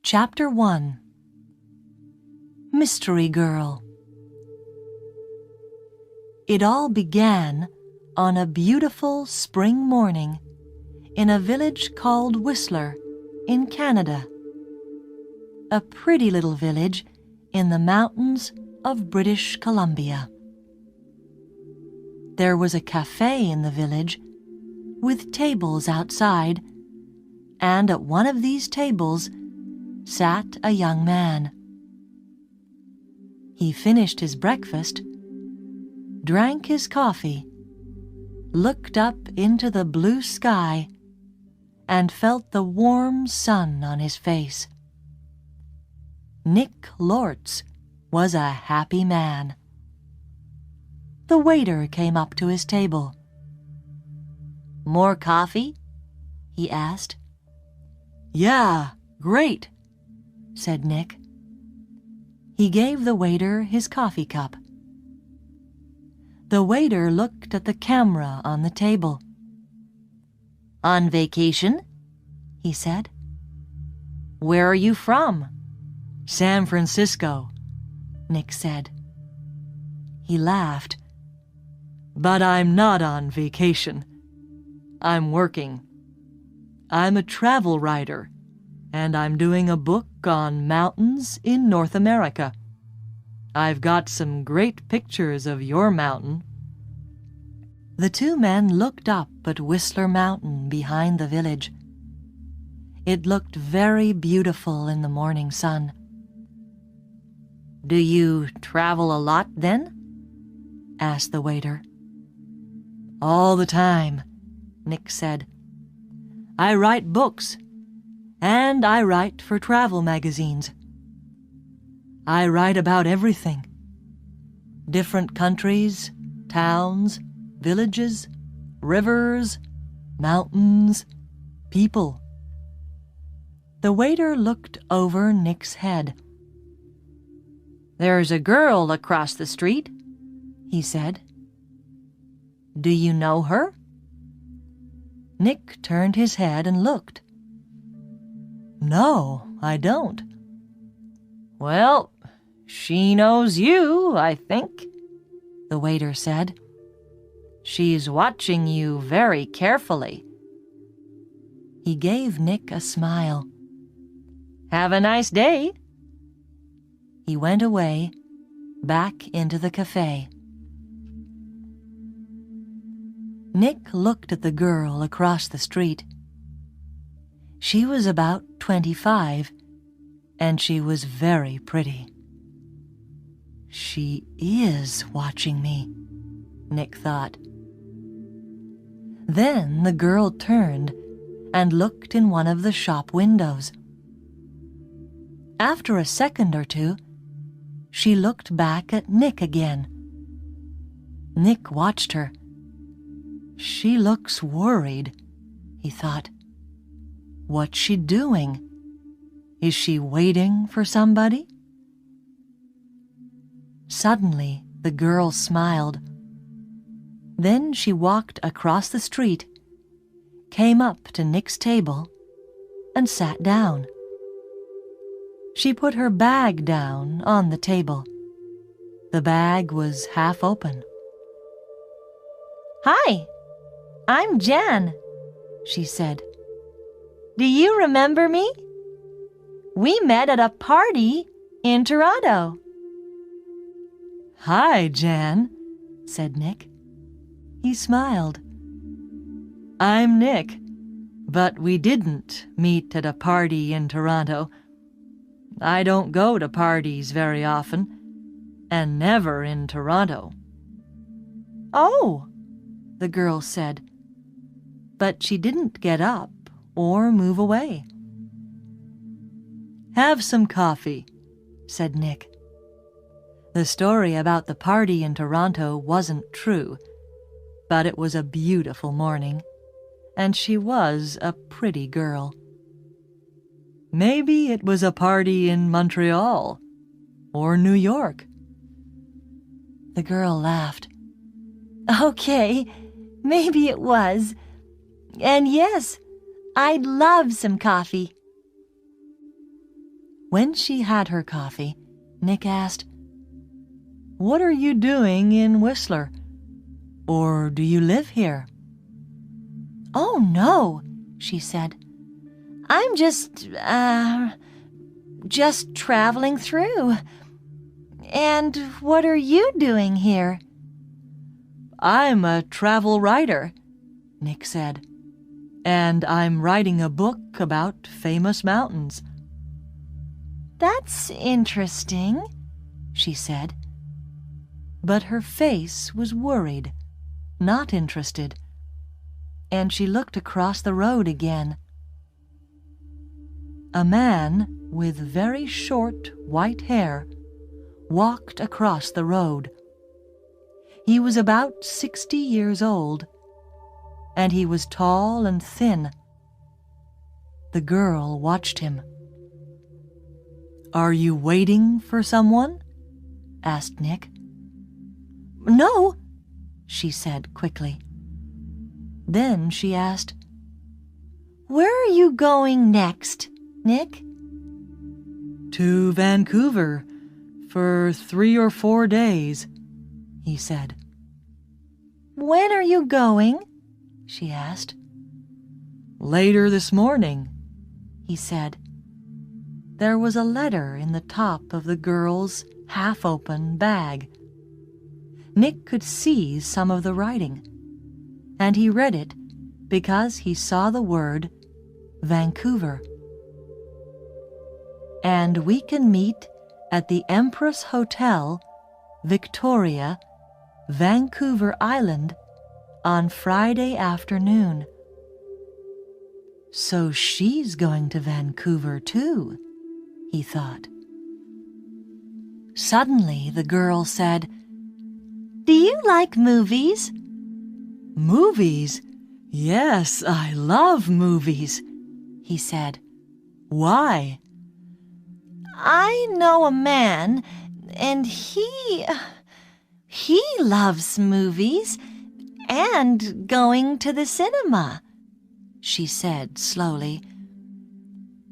Chapter 1 Mystery Girl. It all began on a beautiful spring morning in a village called Whistler in Canada, a pretty little village in the mountains of British Columbia. There was a cafe in the village with tables outside, and at one of these tables sat a young man. He finished his breakfast, drank his coffee, looked up into the blue sky, and felt the warm sun on his face. Nick Lortz was a happy man. The waiter came up to his table. "More coffee?" he asked. "Yeah, great," said Nick. He gave the waiter his coffee cup. The waiter looked at the camera on the table. "On vacation?" he said. "Where are you from?" "San Francisco," Nick said. He laughed. "But I'm not on vacation. I'm working. I'm a travel writer, and I'm doing a book on mountains in North America. I've got some great pictures of your mountain." The two men looked up at Whistler Mountain behind the village. It looked very beautiful in the morning sun. "Do you travel a lot then?" asked the waiter. "All the time," Nick said. "I write books, and I write for travel magazines. I write about everything. Different countries, towns, villages, rivers, mountains, people." The waiter looked over Nick's head. "There's a girl across the street," he said. "Do you know her?" Nick turned his head and looked. "No, I don't." "Well, she knows you, I think," the waiter said. "She's watching you very carefully." He gave Nick a smile. "Have a nice day." He went away, back into the cafe. Nick looked at the girl across the street. She was about 25, and she was very pretty. "She is watching me," Nick thought. Then the girl turned and looked in one of the shop windows. After a second or two, she looked back at Nick again. Nick watched her. "She looks worried," he thought. "What's she doing? Is she waiting for somebody?" Suddenly, the girl smiled. Then she walked across the street, came up to Nick's table, and sat down. She put her bag down on the table. The bag was half open. "Hi, I'm Jan," she said. "Do you remember me? We met at a party in Toronto." "Hi, Jan," said Nick. He smiled. "I'm Nick, but we didn't meet at a party in Toronto. I don't go to parties very often, and never in Toronto." "Oh," the girl said, but she didn't get up or move away. "Have some coffee," said Nick. The story about the party in Toronto wasn't true, but it was a beautiful morning, and she was a pretty girl. Maybe it was a party in Montreal or New York. The girl laughed. "Okay, maybe it was. And yes, I'd love some coffee." When she had her coffee, Nick asked, "What are you doing in Whistler? Or do you live here?" "Oh, no," she said. "I'm just traveling through. And what are you doing here?" "I'm a travel writer," Nick said, "and I'm writing a book about famous mountains." "That's interesting," she said. But her face was worried, not interested, and she looked across the road again. A man with very short white hair walked across the road. He was about 60 years old, and he was tall and thin. The girl watched him. "Are you waiting for someone?" asked Nick. "No," she said quickly. Then she asked, "Where are you going next, Nick?" "To Vancouver for 3 or 4 days," he said. "When are you going?" she asked. "Later this morning," he said. There was a letter in the top of the girl's half-open bag. Nick could see some of the writing, and he read it because he saw the word Vancouver. "And we can meet at the Empress Hotel, Victoria, Vancouver Island, on Friday afternoon." So she's going to Vancouver too, he thought. Suddenly the girl said, "Do you like movies?" "Movies? Yes, I love movies," he said. "Why?" "I know a man, and he loves movies and going to the cinema," she said slowly.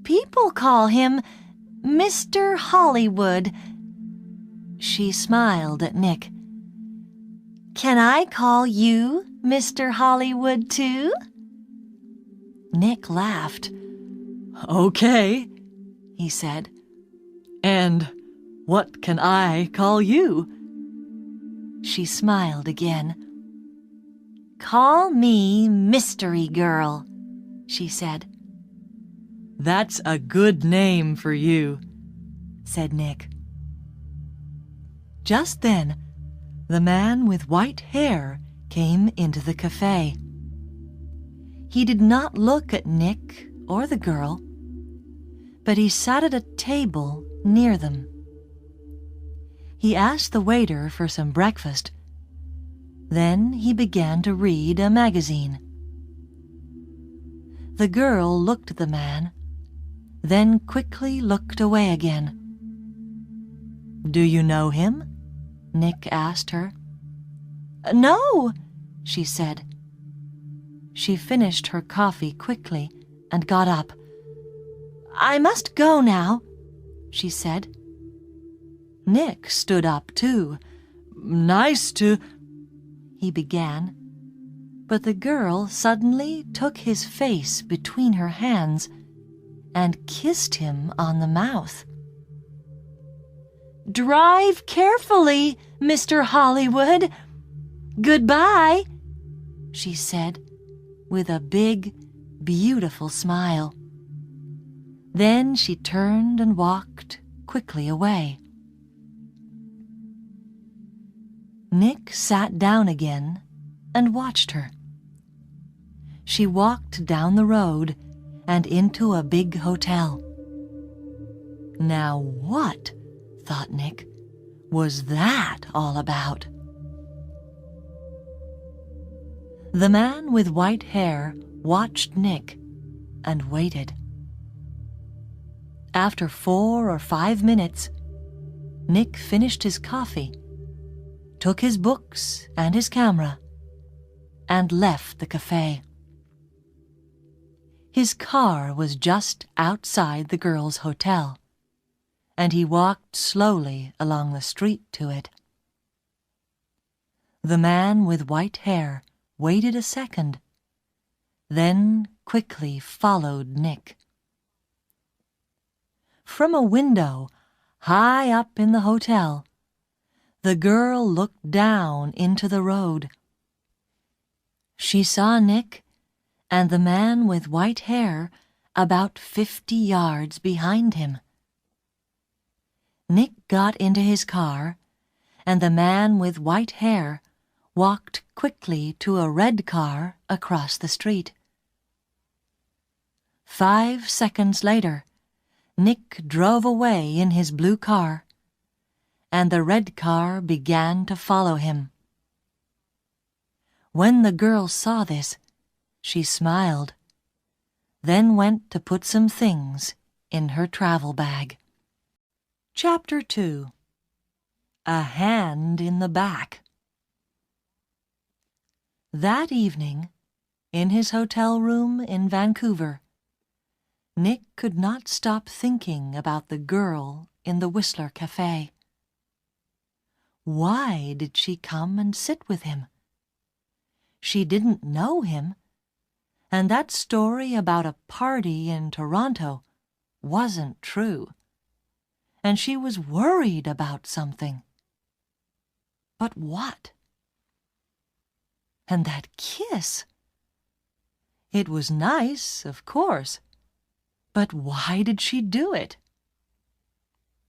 "People call him Mr. Hollywood." She smiled at Nick. "Can I call you Mr. Hollywood too?" Nick laughed. "Okay," he said. "And what can I call you?" She smiled again. "Call me Mystery Girl," she said. "That's a good name for you," said Nick. Just then, the man with white hair came into the cafe. He did not look at Nick or the girl, but he sat at a table near them. He asked the waiter for some breakfast. Then he began to read a magazine. The girl looked at the man, then quickly looked away again. "Do you know him?" Nick asked her. "No," she said. She finished her coffee quickly and got up. "I must go now," she said. Nick stood up too. "Nice to—" he began, but the girl suddenly took his face between her hands and kissed him on the mouth. "Drive carefully, Mr. Hollywood. Goodbye," she said with a big, beautiful smile. Then she turned and walked quickly away. Nick sat down again and watched her. She walked down the road and into a big hotel. Now what, thought Nick, was that all about? The man with white hair watched Nick and waited. After 4 or 5 minutes, Nick finished his coffee, took his books and his camera, and left the cafe. His car was just outside the girl's hotel. and he walked slowly along the street to it. The man with white hair waited a second, then quickly followed Nick. From a window high up in the hotel, the girl looked down into the road. She saw Nick and the man with white hair about 50 yards behind him. Nick got into his car, and the man with white hair walked quickly to a red car across the street. 5 seconds later, Nick drove away in his blue car, and the red car began to follow him. When the girl saw this, she smiled, then went to put some things in her travel bag. Chapter 2. A Hand in the Back. That evening, in his hotel room in Vancouver, Nick could not stop thinking about the girl in the Whistler Cafe. Why did she come and sit with him? She didn't know him, and that story about a party in Toronto wasn't true, and she was worried about something. But what? And that kiss! It was nice, of course, but why did she do it?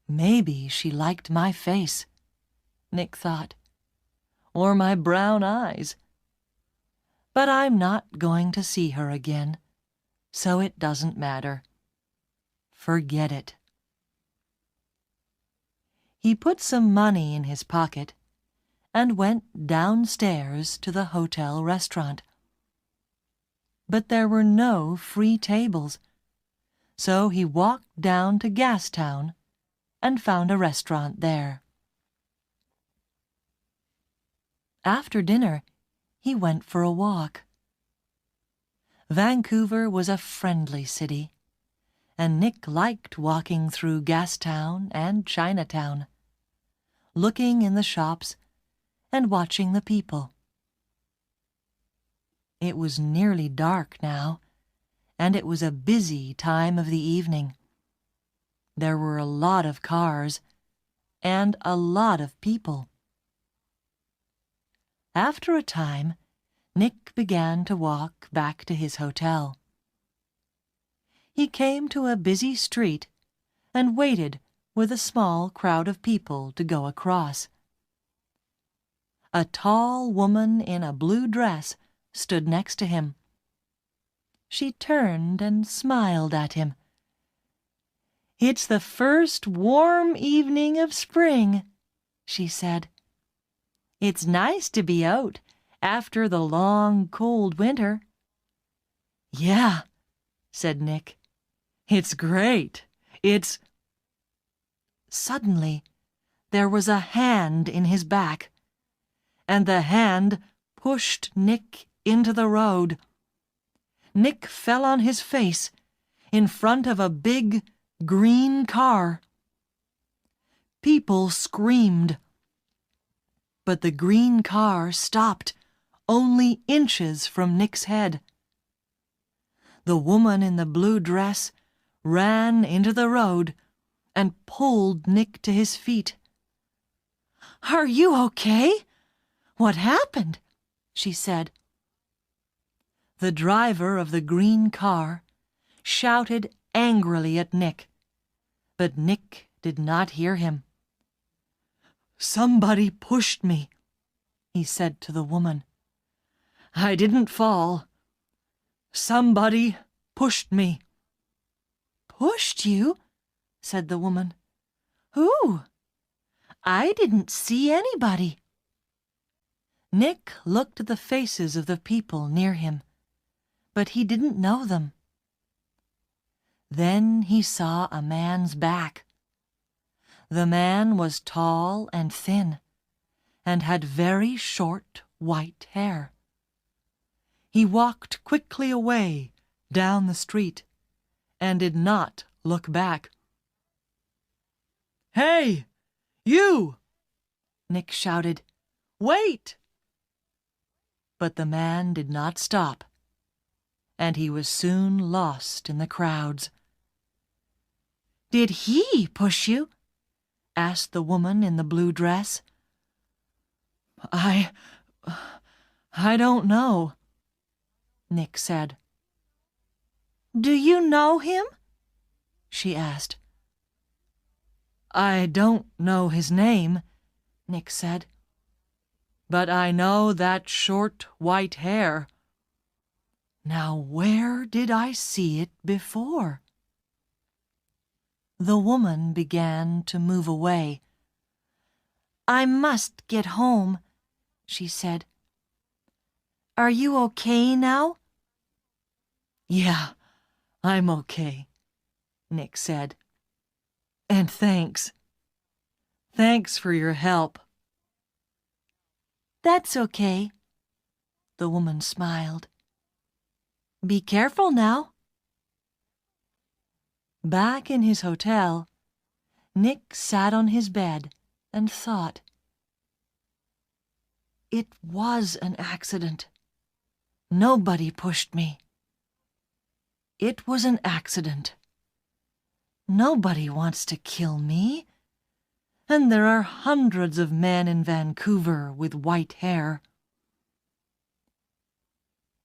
Maybe she liked my face, Nick thought, or my brown eyes. But I'm not going to see her again, so it doesn't matter. Forget it. He put some money in his pocket and went downstairs to the hotel restaurant. But there were no free tables, so he walked down to Gastown and found a restaurant there. After dinner, he went for a walk. Vancouver was a friendly city, and Nick liked walking through Gastown and Chinatown, looking in the shops and watching the people. It was nearly dark now, and it was a busy time of the evening. There were a lot of cars and a lot of people. After a time, Nick began to walk back to his hotel. He came to a busy street and waited with a small crowd of people to go across. A tall woman in a blue dress stood next to him. She turned and smiled at him. "It's the first warm evening of spring," she said. "It's nice to be out after the long, cold winter." "Yeah," said Nick. "It's great. It's—" Suddenly, there was a hand in his back, and the hand pushed Nick into the road. Nick fell on his face in front of a big green car. People screamed, but the green car stopped only inches from Nick's head. The woman in the blue dress ran into the road and pulled Nick to his feet. "Are you okay? What happened?" she said. The driver of the green car shouted angrily at Nick, but Nick did not hear him. "Somebody pushed me," he said to the woman. "I didn't fall. Somebody pushed me." "Pushed you?" said the woman. "Who? I didn't see anybody." Nick looked at the faces of the people near him, but he didn't know them. Then he saw a man's back. The man was tall and thin, and had very short white hair. He walked quickly away down the street, and did not look back. "Hey, you!" Nick shouted. "Wait!" But the man did not stop, and he was soon lost in the crowds. "Did he push you?" asked the woman in the blue dress. I don't know," Nick said. "Do you know him?" she asked. "I don't know his name," Nick said. "But I know that short white hair." Now where did I see it before? The woman began to move away. "I must get home," she said. "Are you okay now?" "Yeah, I'm okay," Nick said. "And thanks. Thanks for your help." "That's okay," the woman smiled. "Be careful now." Back in his hotel, Nick sat on his bed and thought. It was an accident. Nobody pushed me. It was an accident. Nobody wants to kill me. And there are hundreds of men in Vancouver with white hair.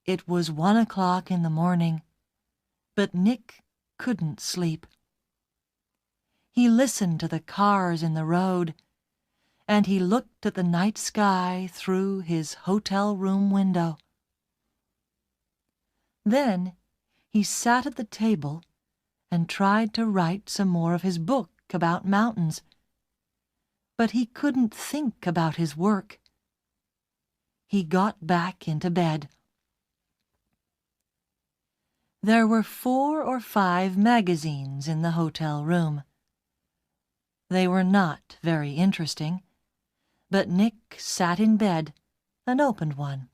It was 1 o'clock in the morning, but Nick couldn't sleep. He listened to the cars in the road, and he looked at the night sky through his hotel room window. Then he sat at the table and tried to write some more of his book about mountains. But he couldn't think about his work. He got back into bed. There were 4 or 5 magazines in the hotel room. They were not very interesting, but Nick sat in bed and opened one,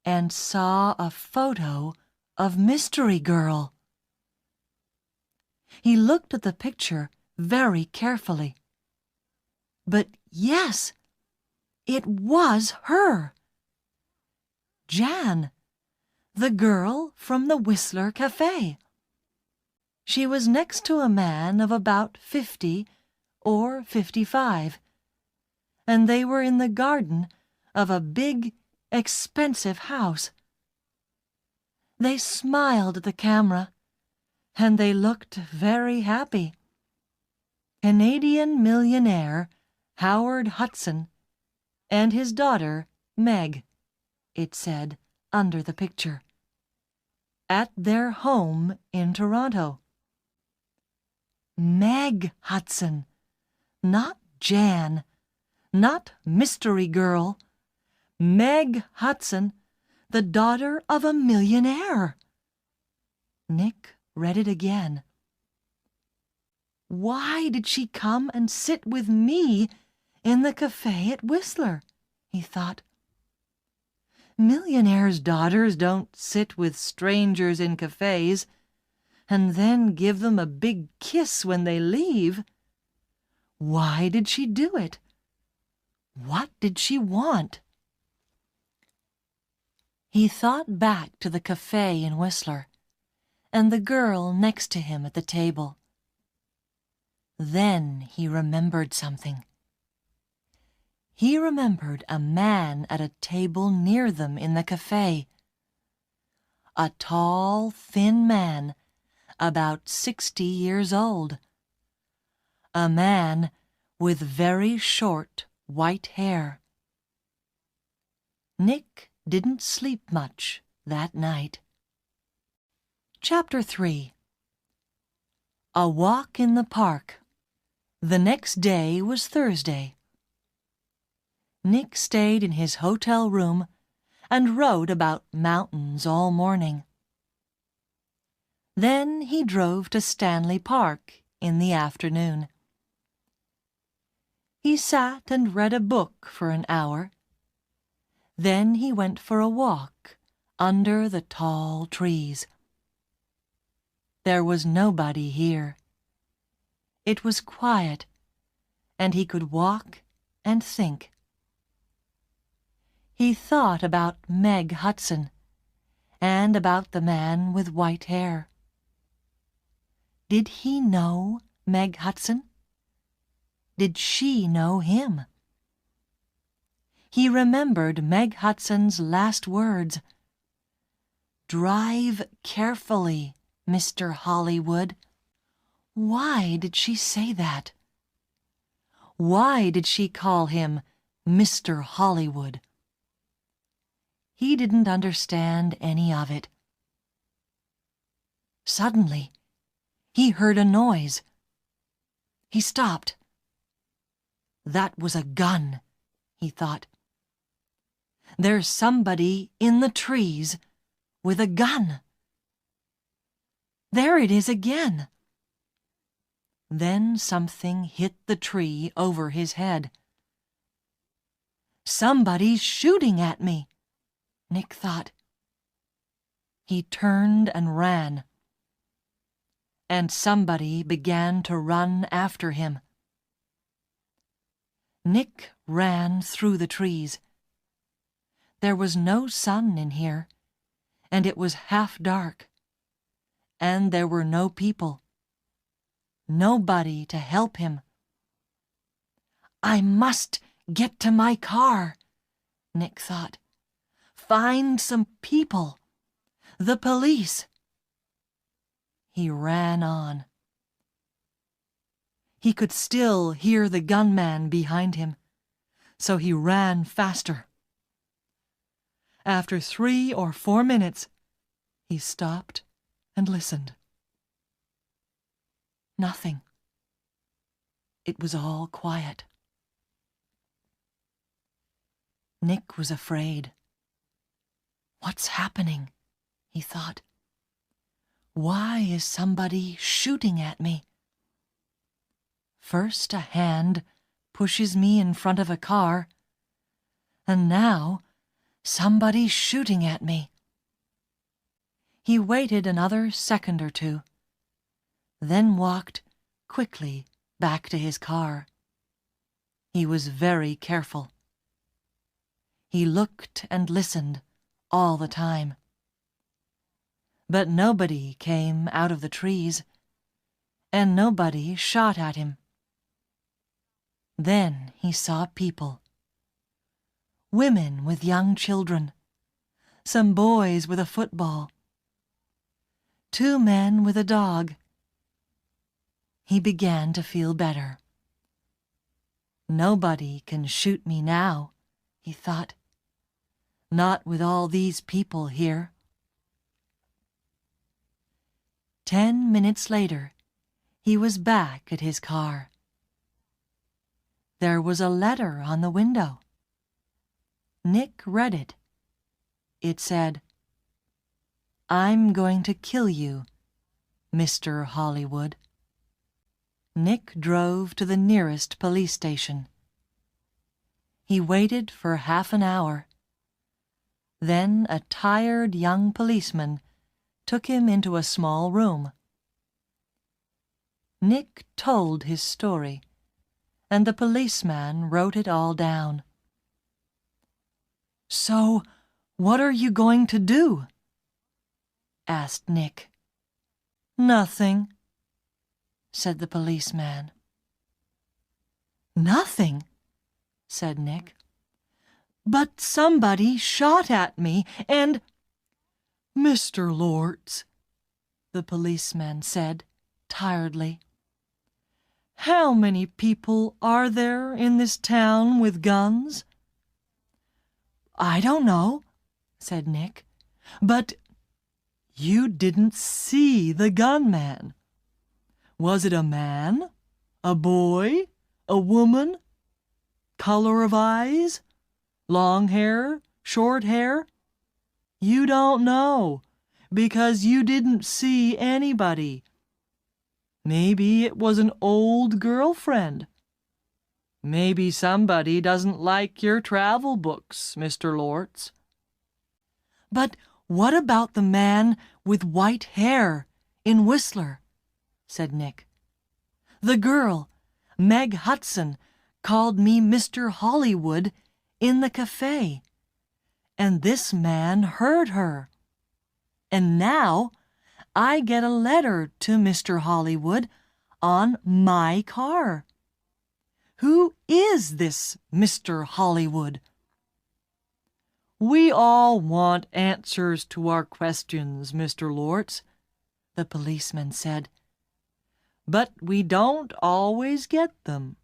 and saw a photo of Mystery Girl. He looked at the picture very carefully. But yes, it was her. Jan, the girl from the Whistler Cafe. She was next to a man of about 50 or 55, and they were in the garden of a big, expensive house. They smiled at the camera, and they looked very happy. Canadian millionaire Howard Hudson and his daughter Meg, it said under the picture, at their home in Toronto. Meg Hudson, not Jan, not Mystery Girl. Meg Hudson, the daughter of a millionaire. Nick read it again. Why did she come and sit with me in the cafe at Whistler? He thought. Millionaires' daughters don't sit with strangers in cafes and then give them a big kiss when they leave. Why did she do it? What did she want? He thought back to the cafe in Whistler and the girl next to him at the table. Then he remembered something. He remembered a man at a table near them in the cafe. A tall, thin man, about 60 years old. A man with very short white hair. Nick didn't sleep much that night. Chapter 3. A walk in the park. The next day was Thursday. Nick stayed in his hotel room and wrote about mountains all morning. Then he drove to Stanley Park in the afternoon. He sat and read a book for an hour. Then he went for a walk under the tall trees. There was nobody here. It was quiet, and he could walk and think. He thought about Meg Hudson and about the man with white hair. Did he know Meg Hudson? Did she know him? He remembered Meg Hudson's last words. "Drive carefully, Mr. Hollywood." Why did she say that? Why did she call him Mr. Hollywood? He didn't understand any of it. Suddenly, he heard a noise. He stopped. That was a gun, he thought. There's somebody in the trees with a gun. There it is again. Then something hit the tree over his head. Somebody's shooting at me, Nick thought. He turned and ran. And somebody began to run after him. Nick ran through the trees. There was no sun in here, and it was half dark. And there were no people. Nobody to help him. I must get to my car, Nick thought. Find some people. The police. He ran on. He could still hear the gunman behind him, so he ran faster. After 3 or 4 minutes, he stopped and listened. Nothing. It was all quiet. Nick was afraid. What's happening? He thought. Why is somebody shooting at me? First a hand pushes me in front of a car, and now somebody's shooting at me. He waited another second or two, then walked quickly back to his car. He was very careful. He looked and listened all the time. But nobody came out of the trees, and nobody shot at him. Then he saw people. Women with young children, some boys with a football, 2 men with a dog. He began to feel better. Nobody can shoot me now, he thought. Not with all these people here. 10 minutes later, he was back at his car. There was a letter on the window. Nick read it. It said, "I'm going to kill you, Mr. Hollywood." Nick drove to the nearest police station. He waited for half an hour. Then a tired young policeman took him into a small room. Nick told his story, and the policeman wrote it all down. "So, what are you going to do?" asked Nick. "Nothing," said the policeman. "Nothing?" said Nick. "But somebody shot at me and—" "Mr. Lortz," the policeman said tiredly, "how many people are there in this town with guns?" "I don't know," said Nick, "but you didn't see the gunman. Was it a man, a boy, a woman? Color of eyes? Long hair, short hair? You don't know, because you didn't see anybody. Maybe it was an old girlfriend. Maybe somebody doesn't like your travel books, Mr. Lortz." "But what about the man with white hair in Whistler?" said Nick. The girl, Meg Hudson, called me Mr. Hollywood in the cafe, and this man heard her. And now I get a letter to Mr. Hollywood on my car. Who is this Mr. Hollywood? We all want answers to our questions, Mr. Lortz, the policeman said, but we don't always get them.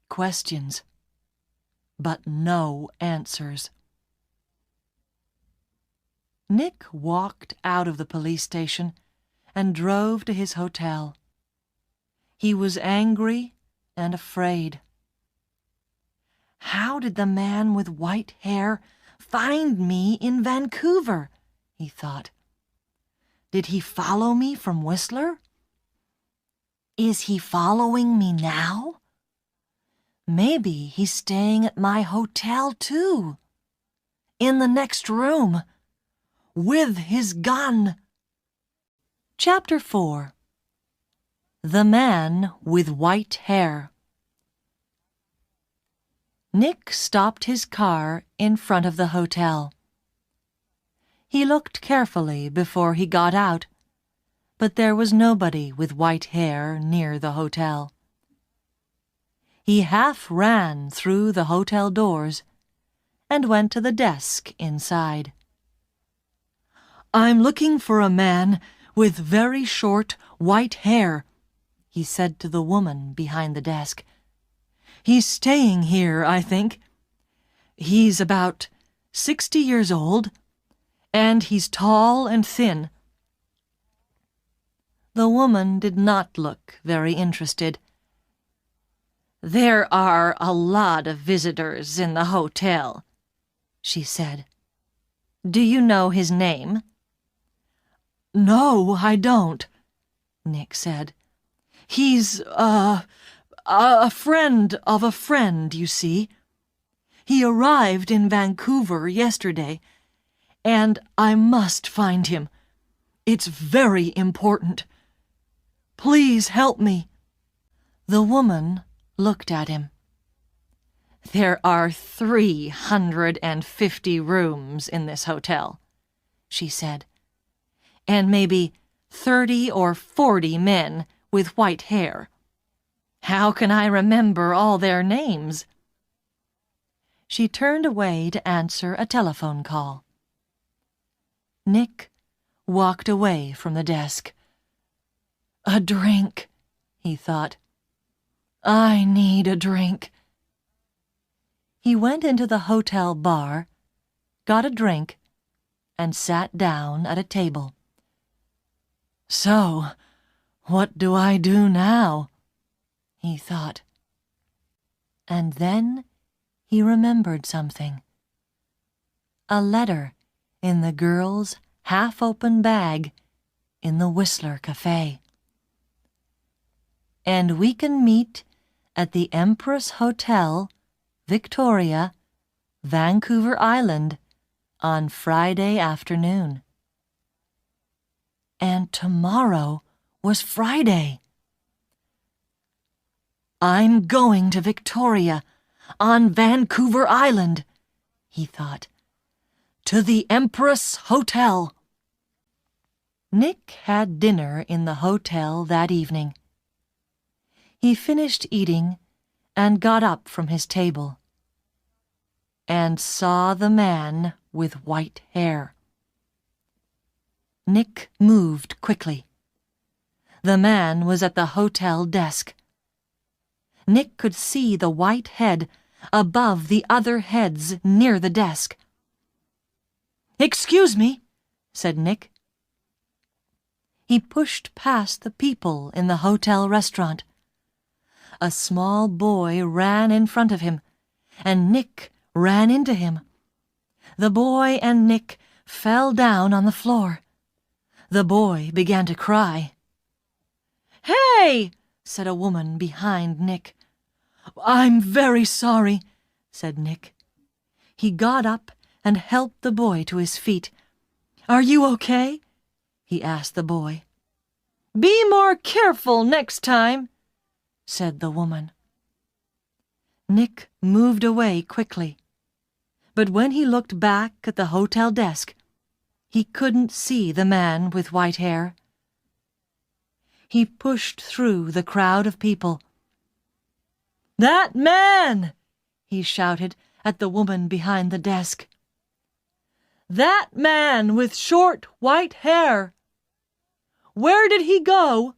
Questions, but no answers. Nick walked out of the police station and drove to his hotel. He was angry and afraid. How did the man with white hair find me in Vancouver? He thought. Did he follow me from Whistler? Is he following me now? Maybe he's staying at my hotel too. In the next room. With his gun. Chapter 4. The Man with White Hair. Nick stopped his car in front of the hotel. He looked carefully before he got out, but there was nobody with white hair near the hotel. He half ran through the hotel doors and went to the desk inside. I'm looking for a man with very short white hair, he said to the woman behind the desk. He's staying here, I think. He's about 60 years old, and he's tall and thin. The woman did not look very interested. There are a lot of visitors in the hotel, she said. Do you know his name? No, I don't, Nick said. He's, a friend of a friend, you see. He arrived in Vancouver yesterday, and I must find him. It's very important. Please help me. The woman looked at him. There are 350 rooms in this hotel, she said, and maybe 30 or 40 men with white hair. How can I remember all their names? She turned away to answer a telephone call. Nick walked away from the desk. A drink, he thought. I need a drink. He went into the hotel bar, got a drink, and sat down at a table. So, what do I do now? He thought. And then he remembered something. A letter in the girl's half-open bag in the Whistler Cafe. And we can meet at the Empress Hotel, Victoria, Vancouver Island, on Friday afternoon. And tomorrow was Friday. I'm going to Victoria, on Vancouver Island, he thought. To the Empress Hotel. Nick had dinner in the hotel that evening. He finished eating and got up from his table and saw the man with white hair. Nick moved quickly. The man was at the hotel desk. Nick could see the white head above the other heads near the desk. "Excuse me," said Nick. He pushed past the people in the hotel restaurant. A small boy ran in front of him, and Nick ran into him. The boy and Nick fell down on the floor. The boy began to cry. "Hey!" said a woman behind Nick. "I'm very sorry," said Nick. He got up and helped the boy to his feet. "Are you okay?" he asked the boy. Be more careful next time," said the woman. Nick moved away quickly, but when he looked back at the hotel desk, he couldn't see the man with white hair. He pushed through the crowd of people. "That man!" he shouted at the woman behind the desk. "That man with short white hair! Where did he go?"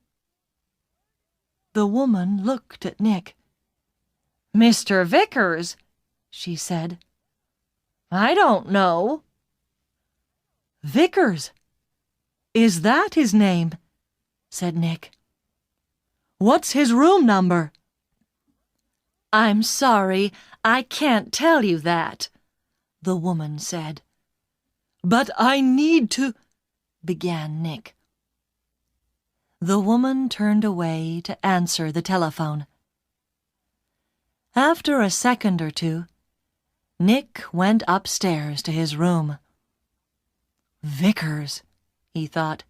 The woman looked at Nick. "Mr. Vickers," she said. "I don't know." "Vickers? Is that his name?" said Nick. "What's his room number?" "I'm sorry, I can't tell you that," the woman said. "But I need to—" began Nick. The woman turned away to answer the telephone. After a second or two, Nick went upstairs to his room. Vickers, he thought.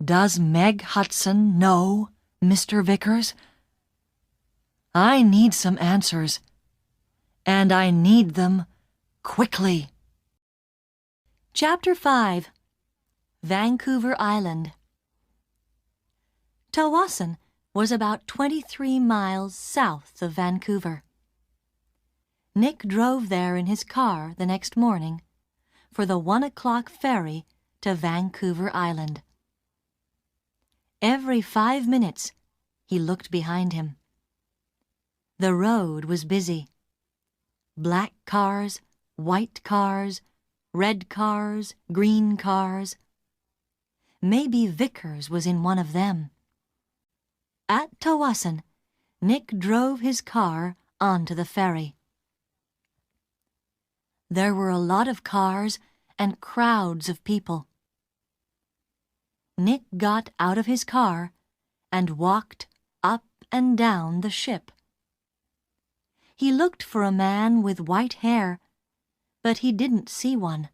Does Meg Hudson know Mr. Vickers? I need some answers, and I need them quickly. Chapter 5. Vancouver Island. Tawasin was about 23 miles south of Vancouver. Nick drove there in his car the next morning for the 1 o'clock ferry to Vancouver Island. Every 5 minutes, he looked behind him. The road was busy. Black cars, white cars, red cars, green cars. Maybe Vickers was in one of them. At Tawasin, Nick drove his car onto the ferry. There were a lot of cars and crowds of people. Nick got out of his car and walked up and down the ship. He looked for a man with white hair, but he didn't see one.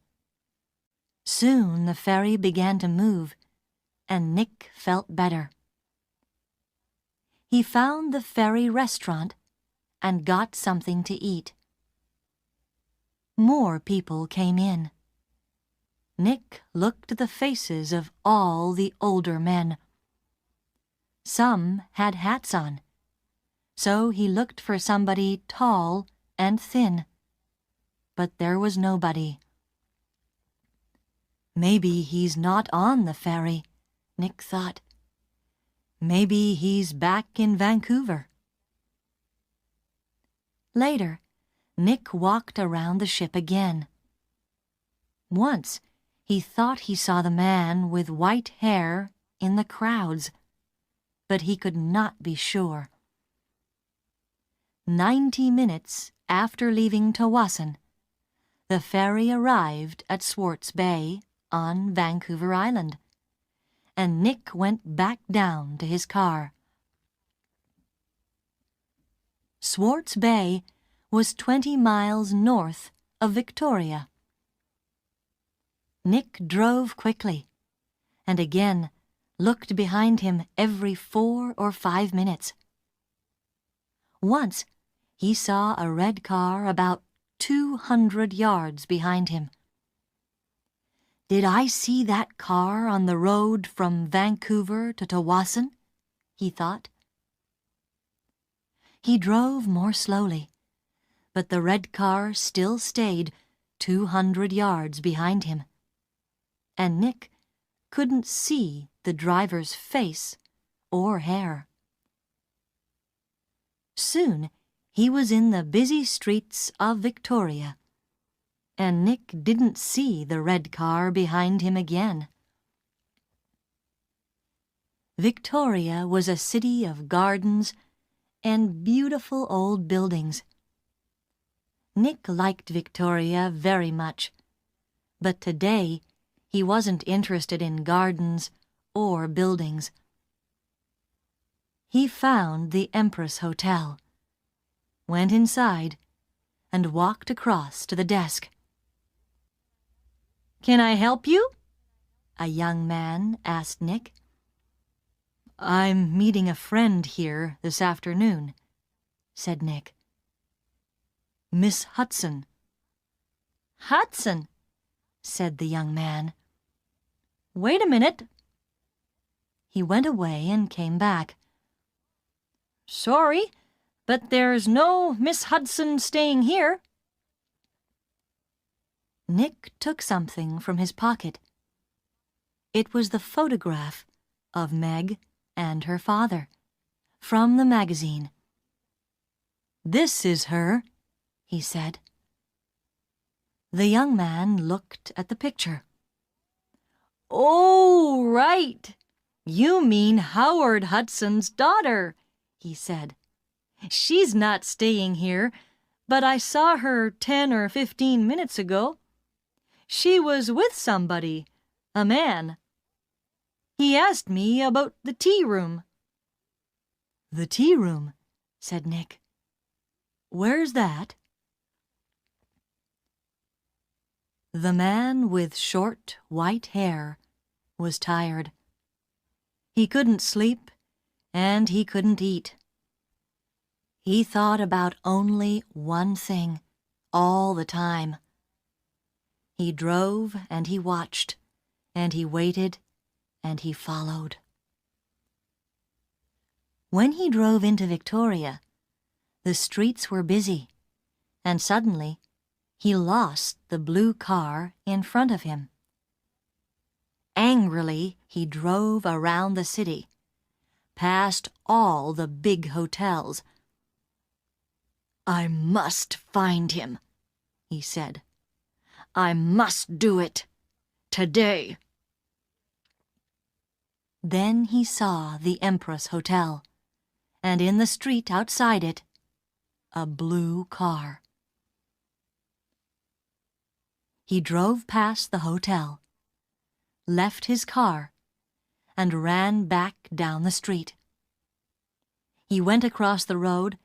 Soon the ferry began to move, and Nick felt better. He found the ferry restaurant and got something to eat. More people came in. Nick looked at the faces of all the older men. Some had hats on, so he looked for somebody tall and thin, but there was nobody. Maybe he's not on the ferry, Nick thought. Maybe he's back in Vancouver. Later, Nick walked around the ship again. Once, he thought he saw the man with white hair in the crowds, but he could not be sure. 90 minutes after leaving Tawasin, the ferry arrived at Swartz Bay on Vancouver Island, and Nick went back down to his car. Swartz Bay was 20 miles north of Victoria. Nick drove quickly, and again looked behind him every 4 or 5 minutes. Once, he saw a red car about 200 yards behind him. Did I see that car on the road from Vancouver to Tawasin? He thought. He drove more slowly, but the red car still stayed 200 yards behind him, and Nick couldn't see the driver's face or hair. Soon, he was in the busy streets of Victoria, and Nick didn't see the red car behind him again. Victoria was a city of gardens and beautiful old buildings. Nick liked Victoria very much, but today he wasn't interested in gardens or buildings. He found the Empress Hotel, went inside, and walked across to the desk. "Can I help you?" a young man asked Nick. "I'm meeting a friend here this afternoon," said Nick. "Miss Hudson." "Hudson," said the young man. "Wait a minute." He went away and came back. "Sorry, but there's no Miss Hudson staying here." Nick took something from his pocket. It was the photograph of Meg and her father, from the magazine. "This is her," he said. The young man looked at the picture. "Oh, right. You mean Howard Hudson's daughter," he said. "She's not staying here, but I saw her 10 or 15 minutes ago. She was with somebody, a man. He asked me about the tea room." "The tea room," said Nick. "Where's that?" The man with short white hair was tired. He couldn't sleep, and he couldn't eat. He thought about only one thing all the time. He drove and he watched, and he waited, and he followed. When he drove into Victoria, the streets were busy, and suddenly he lost the blue car in front of him. Angrily, he drove around the city, past all the big hotels. "I must find him," he said. "I must do it. Today." Then he saw the Empress Hotel, and in the street outside it, a blue car. He drove past the hotel, left his car, and ran back down the street. He went across the road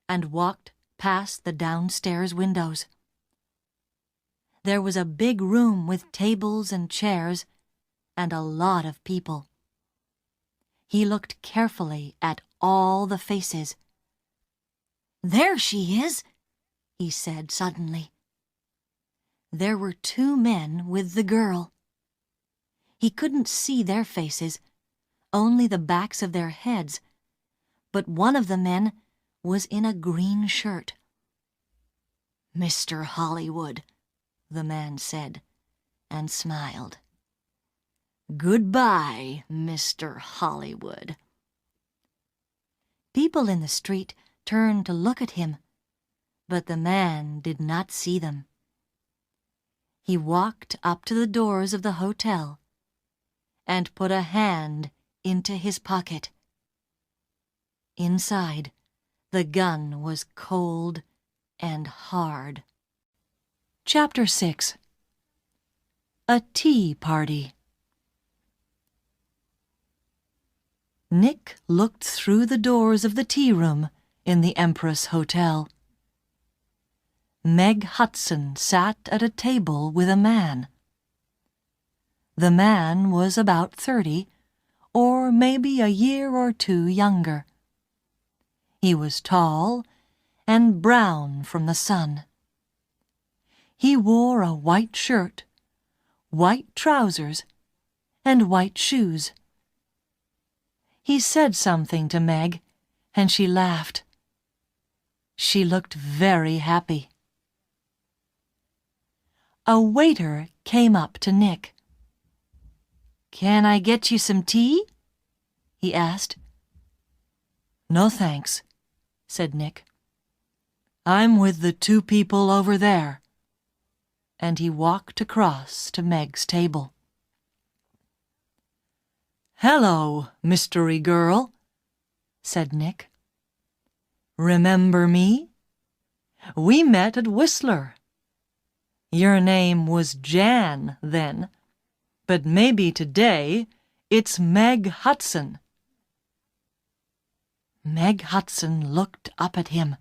and walked past the downstairs windows. There was a big room with tables and chairs and a lot of people. He looked carefully at all the faces. "There she is," he said suddenly. There were 2 men with the girl. He couldn't see their faces, only the backs of their heads, but one of the men was in a green shirt. "Mr. Hollywood," the man said, and smiled. "Goodbye, Mr. Hollywood." People in the street turned to look at him, but the man did not see them. He walked up to the doors of the hotel and put a hand into his pocket. Inside, the gun was cold and hard. Chapter 6. A Tea Party. Nick looked through the doors of the tea room in the Empress Hotel. Meg Hudson sat at a table with a man. The man was about 30, or maybe a year or 2 younger. He was tall and brown from the sun. He wore a white shirt, white trousers, and white shoes. He said something to Meg, and she laughed. She looked very happy. A waiter came up to Nick. "Can I get you some tea?" he asked. "No, thanks," said Nick. "I'm with the 2 people over there." And he walked across to Meg's table. "Hello, mystery girl," said Nick. "Remember me? We met at Whistler. Your name was Jan then, but maybe today it's Meg Hudson." Meg Hudson looked up at him.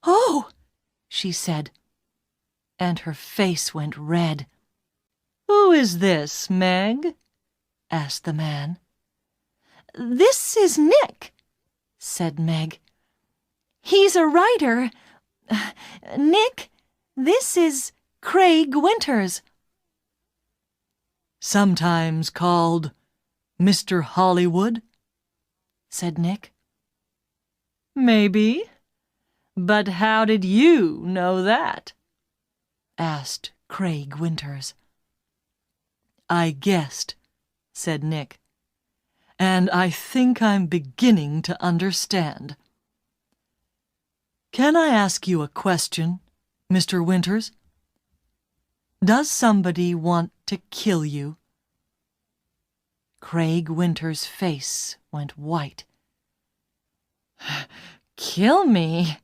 "Oh!" she said, and her face went red. "Who is this, Meg?" asked the man. This is Nick," said Meg. "He's a writer. Nick, this is Craig Winters." "Sometimes called Mr. Hollywood," said Nick. "Maybe. But how did you know that?" asked Craig Winters. "I guessed," said Nick. "And I think I'm beginning to understand. Can I ask you a question, Mr. Winters? Does somebody want to kill you?" Craig Winters' face went white. "Kill me?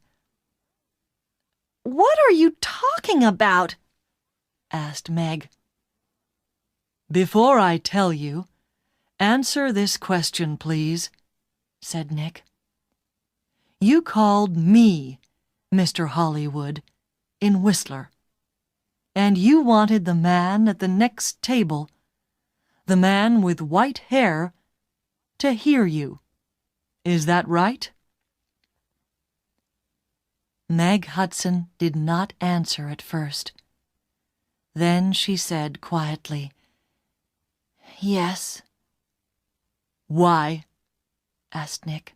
What are you talking about?" asked Meg. "Before I tell you, answer this question, please," said Nick. "You called me Mr. Hollywood in Whistler, and you wanted the man at the next table, the man with white hair, to hear you. Is that right?" Meg Hudson did not answer at first. Then she said quietly, "Yes." "Why?" asked Nick.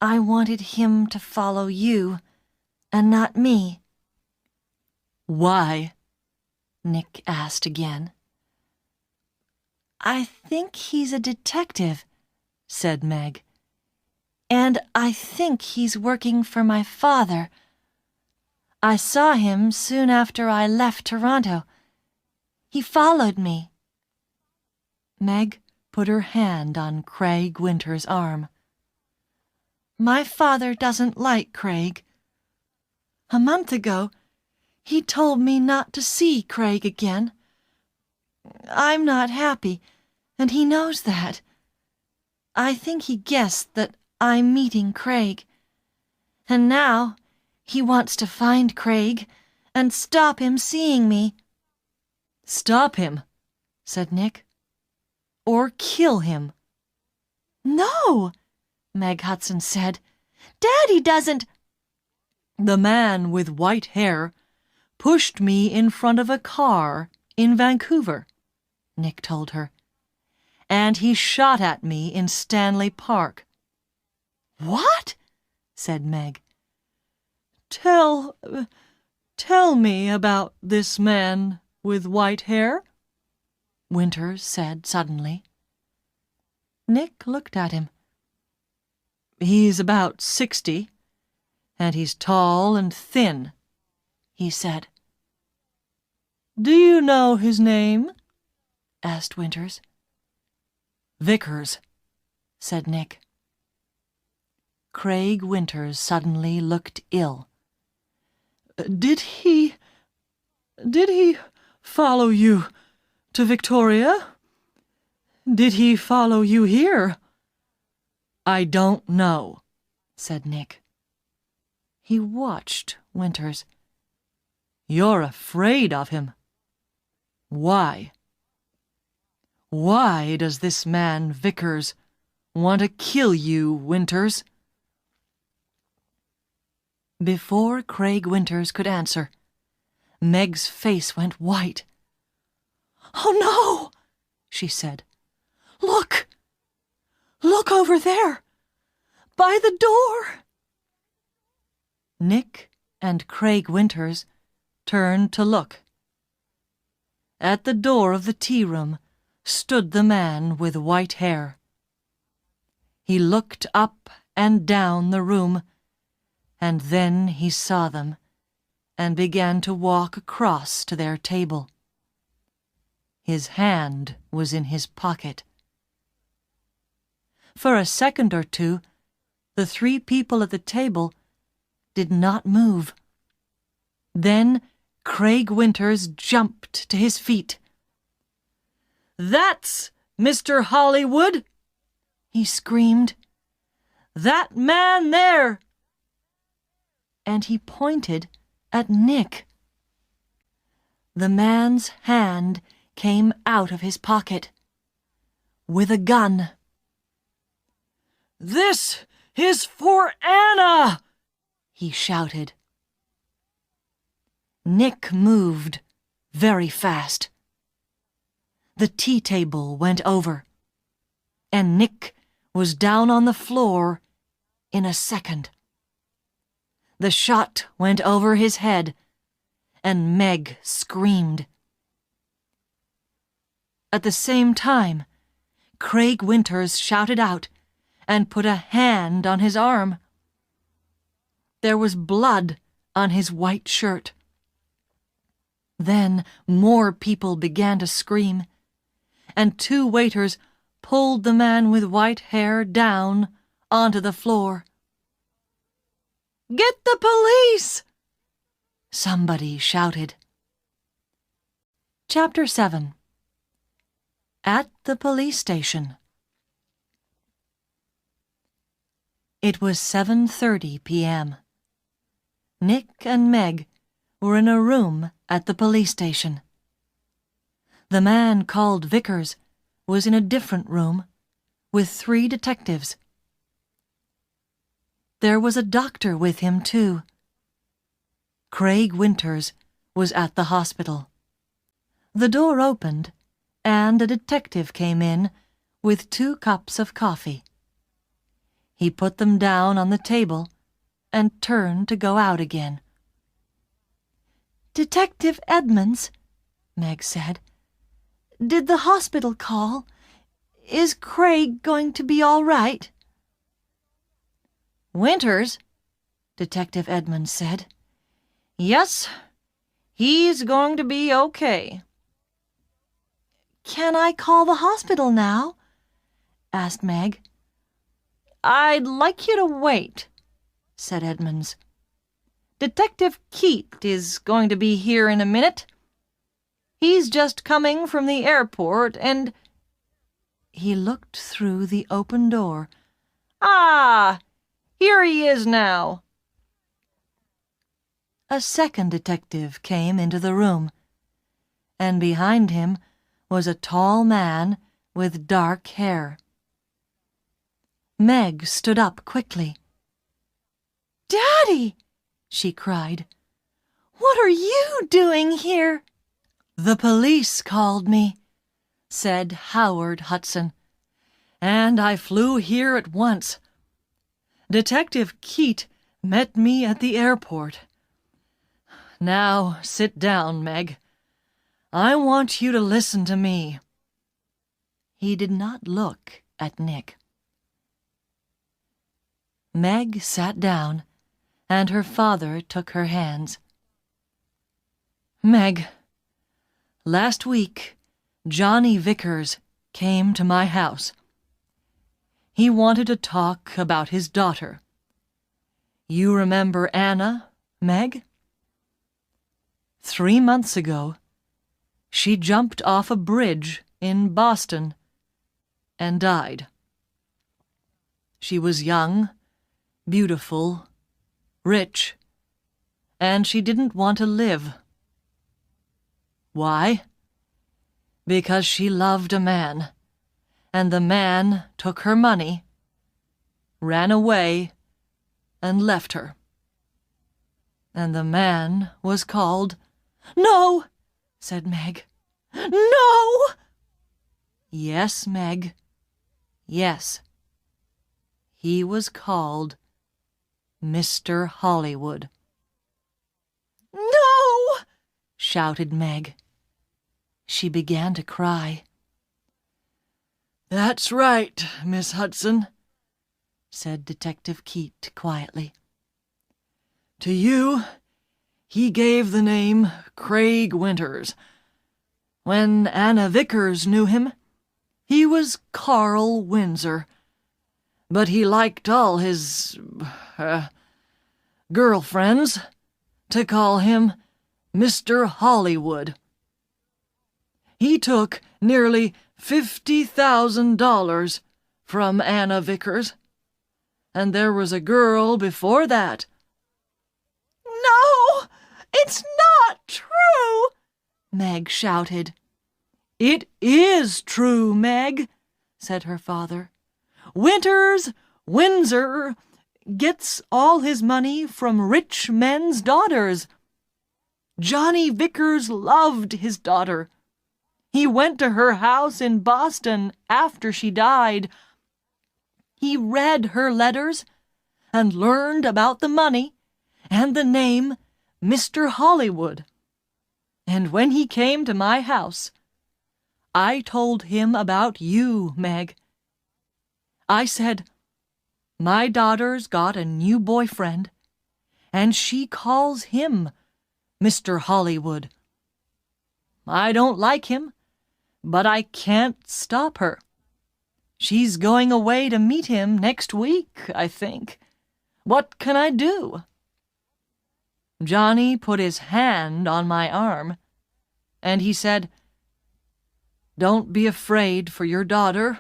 "I wanted him to follow you, and not me." "Why?" Nick asked again. "I think he's a detective," said Meg. "And I think he's working for my father. I saw him soon after I left Toronto. He followed me." Meg put her hand on Craig Winters' arm. "My father doesn't like Craig. A month ago, he told me not to see Craig again. I'm not happy, and he knows that. I think he guessed that I'm meeting Craig. And now he wants to find Craig and stop him seeing me." "Stop him," said Nick. "Or kill him." "No," Meg Hudson said. "Daddy doesn't—" "The man with white hair pushed me in front of a car in Vancouver," Nick told her. "And he shot at me in Stanley Park." "What?" said Meg. Tell me about this man with white hair," Winters said suddenly. Nick looked at him. "He's about 60, and he's tall and thin," he said. "Do you know his name?" asked Winters. "Vickers," said Nick. Craig Winters suddenly looked ill. Did he follow you to Victoria? Did he follow you here?" "I don't know," said Nick. He watched Winters. "You're afraid of him. Why? Why does this man Vickers want to kill you, Winters?" Before Craig Winters could answer, Meg's face went white. "Oh, no," she said. "Look! Look over there! By the door!" Nick and Craig Winters turned to look. At the door of the tea-room stood the man with white hair. He looked up and down the room, and then he saw them and began to walk across to their table. His hand was in his pocket. For a second or two, the three people at the table did not move. Then Craig Winters jumped to his feet. "That's Mr. Hollywood!" he screamed. "That man there!" And he pointed at Nick. The man's hand came out of his pocket with a gun. "This is for Anna!" he shouted. Nick moved very fast. The tea table went over, and Nick was down on the floor in a second. The shot went over his head, and Meg screamed. At the same time, Craig Winters shouted out and put a hand on his arm. There was blood on his white shirt. Then more people began to scream, and 2 waiters pulled the man with white hair down onto the floor. "Get the police!" somebody shouted. Chapter 7. At the police station. It was 7:30 p.m. Nick and Meg were in a room at the police station. The man called Vickers was in a different room with 3 detectives. There was a doctor with him, too. Craig Winters was at the hospital. The door opened, and a detective came in with 2 cups of coffee. He put them down on the table and turned to go out again. "Detective Edmonds," Meg said, "did the hospital call? Is Craig going to be all right?" "Winters," Detective Edmonds said. "Yes, he's going to be okay." "Can I call the hospital now?" asked Meg. "I'd like you to wait," said Edmonds. "Detective Keat is going to be here in a minute. He's just coming from the airport and—" He looked through the open door. "Ah, here he is now." A second detective came into the room, and behind him was a tall man with dark hair. Meg stood up quickly. "Daddy!" she cried. "What are you doing here?" "The police called me," said Howard Hudson, "and I flew here at once. Detective Keat met me at the airport. Now sit down, Meg. I want you to listen to me." He did not look at Nick. Meg sat down, and her father took her hands. "Meg, last week, Johnny Vickers came to my house. He wanted to talk about his daughter. You remember Anna, Meg? 3 months ago, she jumped off a bridge in Boston and died. She was young, beautiful, rich, and she didn't want to live. Why? Because she loved a man, and the man took her money, ran away, and left her. And the man was called—" "No!" said Meg. "No!" "Yes, Meg. Yes. He was called Mr. Hollywood." "No!" shouted Meg. She began to cry. "That's right, Miss Hudson," said Detective Keat quietly. "To you, he gave the name Craig Winters. When Anna Vickers knew him, he was Carl Windsor, but he liked all his girlfriends to call him Mr. Hollywood. He took nearly $50,000 from Anna Vickers, and there was a girl before that." "No, it's not true!" Meg shouted. "It is true, Meg," said her father. "Winters Windsor gets all his money from rich men's daughters. Johnny Vickers loved his daughter. He went to her house in Boston after she died. He read her letters and learned about the money and the name Mr. Hollywood. And when he came to my house, I told him about you, Meg. I said, my daughter's got a new boyfriend, and she calls him Mr. Hollywood. I don't like him, but I can't stop her. She's going away to meet him next week, I think. What can I do? Johnny put his hand on my arm, and he said, don't be afraid for your daughter.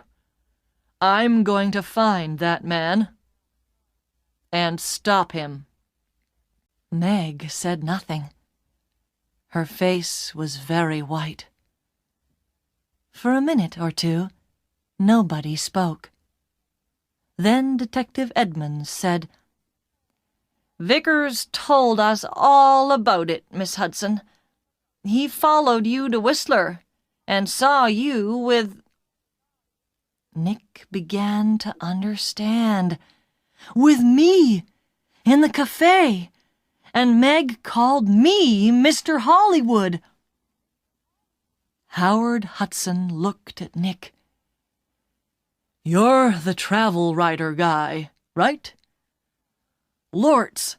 I'm going to find that man and stop him. Meg said nothing. Her face was very white. For a minute or two, nobody spoke. Then Detective Edmonds said, Vickers told us all about it, Miss Hudson. He followed you to Whistler and saw you with... Nick began to understand. With me, in the cafe, and Meg called me Mr. Hollywood. Howard Hudson looked at Nick. You're the travel writer guy, right? Lortz.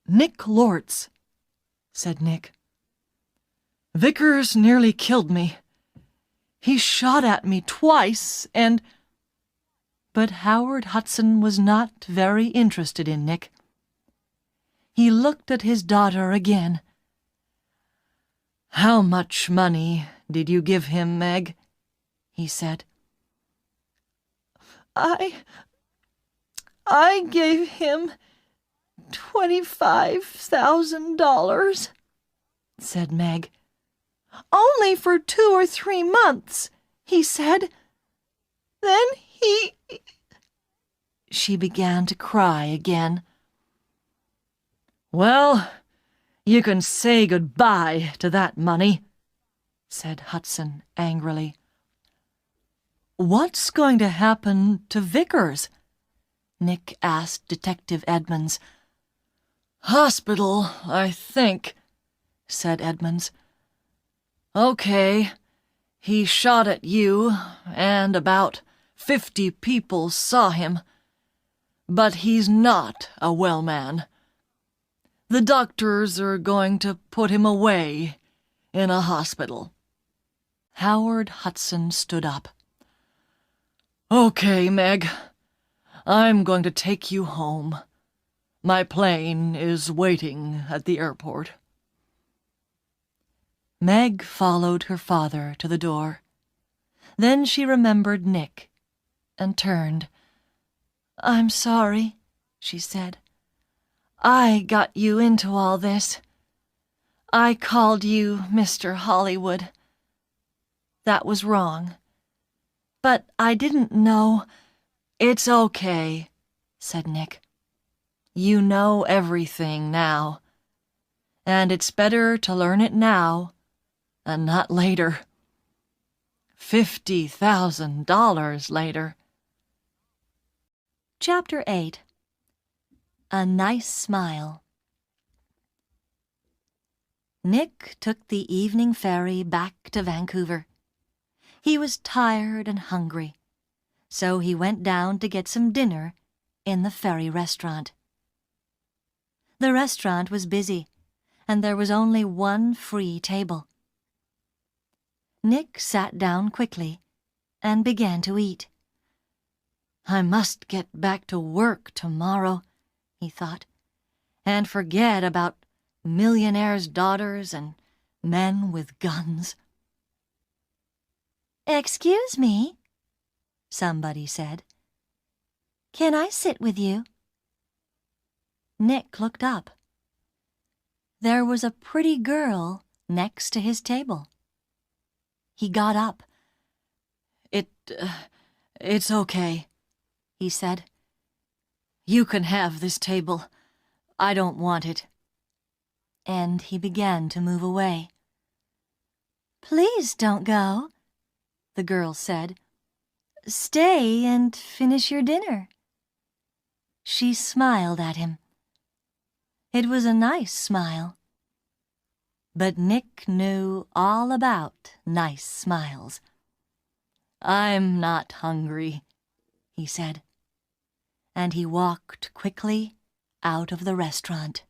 Nick Lortz, said Nick. Vickers nearly killed me. He shot at me twice, and... But Howard Hudson was not very interested in Nick. He looked at his daughter again. How much money did you give him, Meg? He said. I gave him $25,000, said Meg. Only for 2 or 3 months, he said. Then he... She began to cry again. Well, you can say goodbye to that money, said Hudson angrily. What's going to happen to Vickers? Nick asked Detective Edmonds. Hospital, I think, said Edmonds. Okay, he shot at you, and about 50 people saw him. But he's not a well man. The doctors are going to put him away in a hospital. Howard Hudson stood up. Okay, Meg, I'm going to take you home. My plane is waiting at the airport. Meg followed her father to the door. Then she remembered Nick and turned. I'm sorry, she said. I got you into all this. I called you Mr. Hollywood. That was wrong. But I didn't know. It's okay, said Nick. You know everything now. And it's better to learn it now and not later. $50,000 later. Chapter 8. A Nice Smile. Nick took the evening ferry back to Vancouver. He was tired and hungry, so he went down to get some dinner in the ferry restaurant. The restaurant was busy, and there was only one free table. Nick sat down quickly and began to eat. I must get back to work tomorrow, he thought, and forget about millionaires' daughters and men with guns. Excuse me, somebody said. Can I sit with you? Nick looked up. There was a pretty girl next to his table. He got up. It's okay, he said. You can have this table. I don't want it. And he began to move away. Please don't go, the girl said. Stay and finish your dinner. She smiled at him. It was a nice smile. But Nick knew all about nice smiles. I'm not hungry, he said, and he walked quickly out of the restaurant.